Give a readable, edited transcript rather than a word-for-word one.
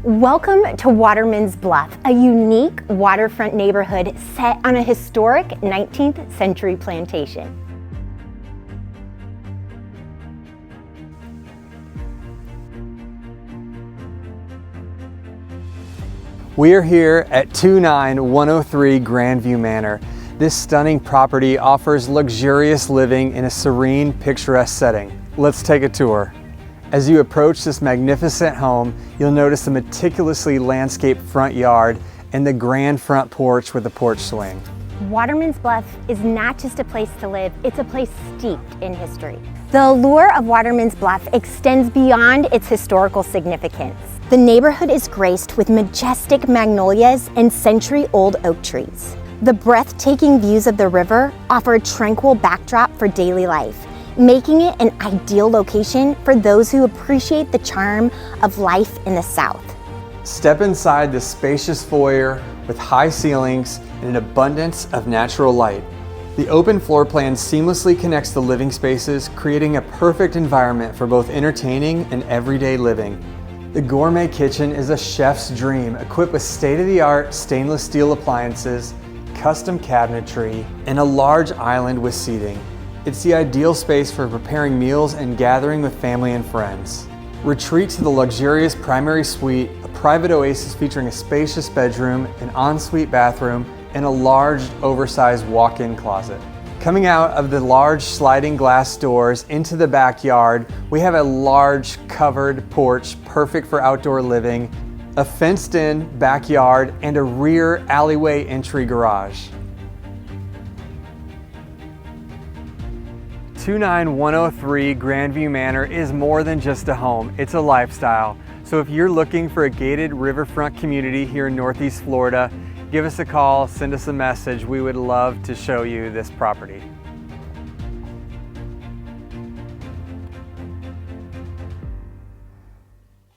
Welcome to Waterman's Bluff, a unique waterfront neighborhood set on a historic 19th century plantation. We are here at 29103 Grandview Manor. This stunning property offers luxurious living in a serene, picturesque setting. Let's take a tour. As you approach this magnificent home, you'll notice the meticulously landscaped front yard and the grand front porch with a porch swing. Waterman's Bluff is not just a place to live, it's a place steeped in history. The allure of Waterman's Bluff extends beyond its historical significance. The neighborhood is graced with majestic magnolias and century-old oak trees. The breathtaking views of the river offer a tranquil backdrop for daily life, making it an ideal location for those who appreciate the charm of life in the South. Step inside the spacious foyer with high ceilings and an abundance of natural light. The open floor plan seamlessly connects the living spaces, creating a perfect environment for both entertaining and everyday living. The gourmet kitchen is a chef's dream, equipped with state-of-the-art stainless steel appliances, custom cabinetry, and a large island with seating. It's the ideal space for preparing meals and gathering with family and friends. Retreat to the luxurious primary suite, a private oasis featuring a spacious bedroom, an ensuite bathroom, and a large, oversized walk-in closet. Coming out of the large sliding glass doors into the backyard, we have a large covered porch perfect for outdoor living, a fenced-in backyard, and a rear alleyway entry garage. 29103 Grandview Manor is more than just a home, it's a lifestyle. So if you're looking for a gated riverfront community here in Northeast Florida, give us a call, send us a message. We would love to show you this property.